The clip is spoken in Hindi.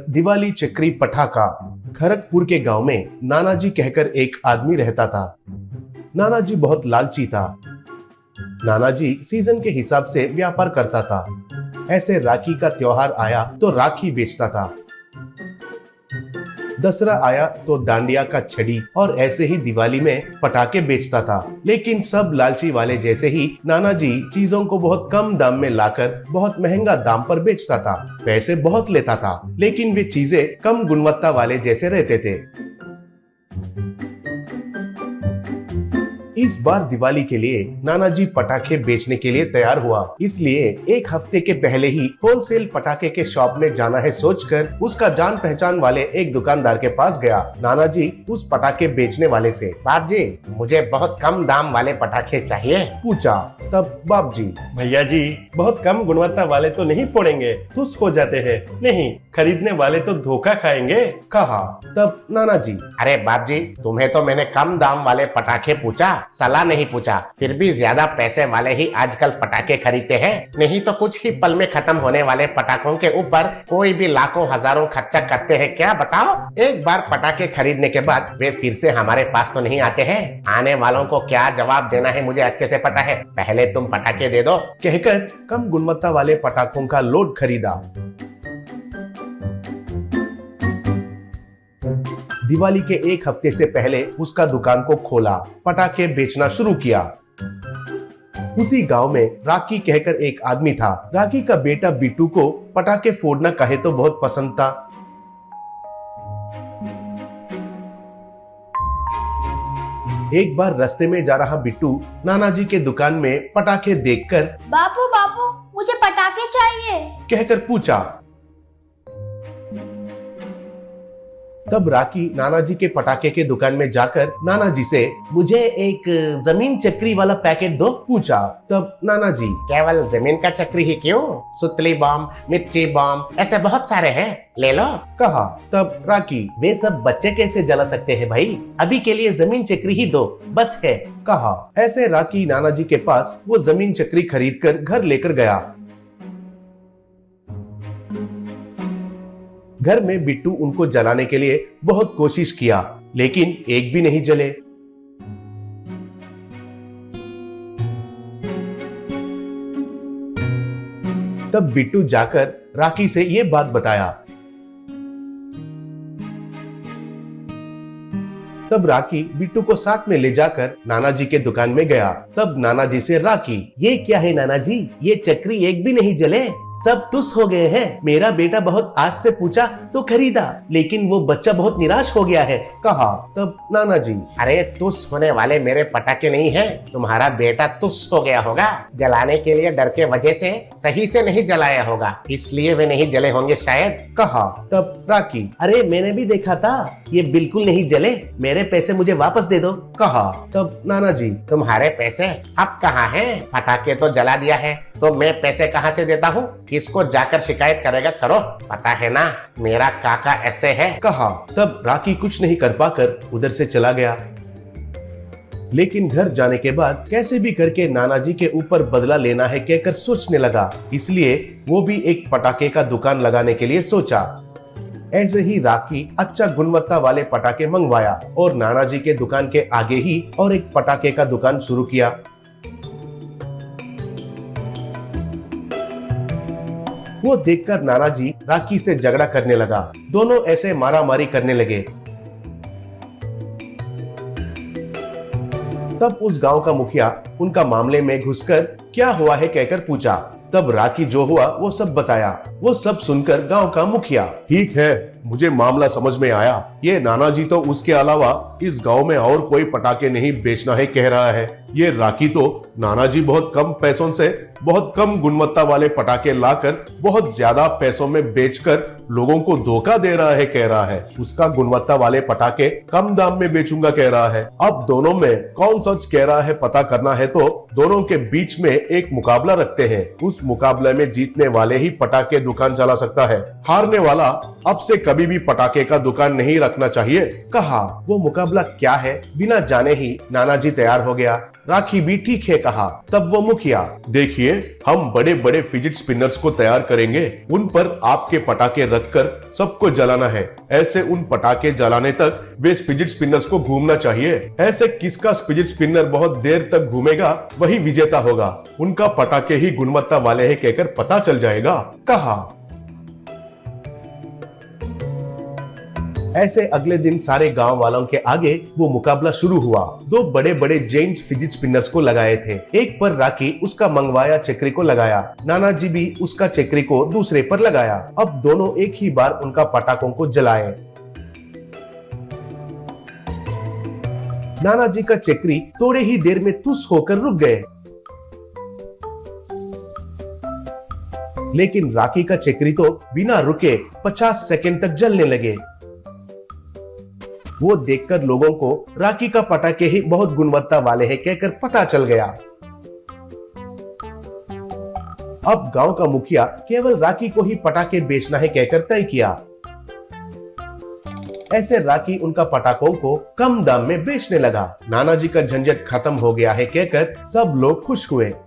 दिवाली चक्री पटाखा। खड़गपुर के गांव में नानाजी कहकर एक आदमी रहता था। नानाजी बहुत लालची था। नानाजी सीजन के हिसाब से व्यापार करता था। ऐसे राखी का त्योहार आया तो राखी बेचता था। दसरा आया तो डांडिया का छड़ी और ऐसे ही दिवाली में पटाखे बेचता था। लेकिन सब लालची वाले जैसे ही नानाजी चीजों को बहुत कम दाम में लाकर बहुत महंगा दाम पर बेचता था। पैसे बहुत लेता था, लेकिन वे चीजें कम गुणवत्ता वाले जैसे रहते थे। इस बार दिवाली के लिए नानाजी पटाखे बेचने के लिए तैयार हुआ। इसलिए एक हफ्ते के पहले ही होलसेल पटाखे के शॉप में जाना है सोचकर उसका जान पहचान वाले एक दुकानदार के पास गया। नानाजी उस पटाखे बेचने वाले से, बाप जी मुझे बहुत कम दाम वाले पटाखे चाहिए, पूछा। तब बाप जी, भैया जी बहुत कम गुणवत्ता वाले तो नहीं फोड़ेंगे, तुस हो जाते हैं, नहीं खरीदने वाले तो धोखा खाएंगे, कहा। तब नानाजी, अरे बाप जी तुम्हें तो मैंने कम दाम वाले पटाखे पूछा, सलाह नहीं पूछा। फिर भी ज्यादा पैसे वाले ही आजकल पटाखे खरीदते हैं, नहीं तो कुछ ही पल में खत्म होने वाले पटाखों के ऊपर कोई भी लाखों हजारों खर्चा करते हैं क्या बताओ। एक बार पटाखे खरीदने के बाद वे फिर से हमारे पास तो नहीं आते हैं। आने वालों को क्या जवाब देना है मुझे अच्छे से पता है, पहले तुम पटाखे दे दो, कहकर कम गुणवत्ता वाले पटाखों का लोड खरीदा। दिवाली के एक हफ्ते से पहले उसका दुकान को खोला, पटाखे बेचना शुरू किया। उसी गांव में राखी कहकर एक आदमी था। राखी का बेटा बिट्टू को पटाखे फोड़ना कहे तो बहुत पसंद था। एक बार रास्ते में जा रहा बिट्टू नानाजी के दुकान में पटाखे देखकर, बापू बापू मुझे पटाखे चाहिए, कहकर पूछा। तब राखी नानाजी के पटाखे के दुकान में जाकर नानाजी से, मुझे एक जमीन चक्री वाला पैकेट दो, पूछा। तब नानाजी, केवल जमीन का चक्री ही क्यों, सुतली बम, मिर्ची बम, ऐसे बहुत सारे हैं, ले लो, कहा। तब राखी, वे सब बच्चे कैसे जला सकते हैं भाई, अभी के लिए जमीन चक्री ही दो बस है, कहा। ऐसे राखी नानाजी के पास वो जमीन चक्री खरीदकर घर लेकर गया। घर में बिट्टू उनको जलाने के लिए बहुत कोशिश किया, लेकिन एक भी नहीं जले। तब बिट्टू जाकर राखी से ये बात बताया। तब राखी बिट्टू को साथ में ले जाकर नानाजी के दुकान में गया। तब नानाजी से राखी, ये क्या है नानाजी, ये चक्री एक भी नहीं जले, सब तुस हो गए हैं। मेरा बेटा बहुत आस से पूछा तो खरीदा, लेकिन वो बच्चा बहुत निराश हो गया है, कहा। तब नानाजी, अरे तुस होने वाले मेरे पटाखे नहीं है, तुम्हारा बेटा तुस हो गया होगा, जलाने के लिए डर के वजह से सही से नहीं जलाया होगा, इसलिए वे नहीं जले होंगे शायद, कहा। तब राखी, अरे मैंने भी देखा था, ये बिल्कुल नहीं जले, मेरे पैसे मुझे वापस दे दो, कहा। तब नानाजी, तुम्हारे पैसे अब कहाँ हैं? पटाखे तो जला दिया है, तो मैं पैसे कहाँ से देता हूँ? किसको जाकर शिकायत करेगा करो, पता है ना मेरा काका ऐसे है, कहा। तब राखी कुछ नहीं कर पाकर उधर से चला गया। लेकिन घर जाने के बाद कैसे भी करके नानाजी के ऊपर बदला लेना है कहकर सोचने लगा। इसलिए वो भी एक पटाखे का दुकान लगाने के लिए सोचा। ऐसे ही राखी अच्छा गुणवत्ता वाले पटाखे मंगवाया और नानाजी के दुकान के आगे ही और एक पटाखे का दुकान शुरू किया। वो देखकर नानाजी राखी से झगड़ा करने लगा। दोनों ऐसे मारामारी करने लगे। तब उस गांव का मुखिया उनका मामले में घुसकर क्या हुआ है कहकर पूछा। तब राखी जो हुआ वो सब बताया। वो सब सुनकर गांव का मुखिया, ठीक है मुझे मामला समझ में आया, ये नानाजी तो उसके अलावा इस गांव में और कोई पटाखे नहीं बेचना है कह रहा है। ये राखी तो नानाजी बहुत कम पैसों से बहुत कम गुणवत्ता वाले पटाखे लाकर बहुत ज्यादा पैसों में बेचकर लोगों को धोखा दे रहा है कह रहा है। उसका गुणवत्ता वाले पटाखे कम दाम में बेचूंगा कह रहा है। अब दोनों में कौन सच कह रहा है पता करना है तो दोनों के बीच में एक मुकाबला रखते हैं। उस मुकाबले में जीतने वाले ही पटाखे दुकान चला सकता है, हारने वाला अब से कभी भी पटाखे का दुकान नहीं रखना चाहिए, कहा। वो मुकाबला क्या है बिना जाने ही नाना जी तैयार हो गया। राखी भी ठीक है कहा। तब वो मुखिया, देखिए हम बड़े बड़े फिजिट स्पिनर्स को तैयार करेंगे, उन पर आपके पटाखे रखकर सबको जलाना है। ऐसे उन पटाखे जलाने तक वे फिजिट स्पिनर्स को घूमना चाहिए। ऐसे किसका फिजिट स्पिनर बहुत देर तक घूमेगा वही विजेता होगा। उनका पटाखे ही गुणवत्ता वाले हैं कहकर पता चल जाएगा, कहा। ऐसे अगले दिन सारे गांव वालों के आगे वो मुकाबला शुरू हुआ। दो बड़े बड़े जेंट्स फिजिट स्पिनर्स को लगाए थे। एक पर राखी उसका मंगवाया चक्री को लगाया, नाना जी भी उसका चक्री को दूसरे पर लगाया। अब दोनों एक ही बार उनका पटाखों को जलाए। नाना जी का चक्री थोड़े ही देर में तुस होकर रुक गए, लेकिन राखी का चक्री तो बिना रुके 50 सेकंड तक जलने लगे। वो देखकर लोगों को राखी का पटाखे ही बहुत गुणवत्ता वाले हैं कहकर पता चल गया। अब गांव का मुखिया केवल राखी को ही पटाखे बेचना है कहकर तय किया। ऐसे राखी उनका पटाखों को कम दाम में बेचने लगा। नाना जी का झंझट खत्म हो गया है कहकर सब लोग खुश हुए।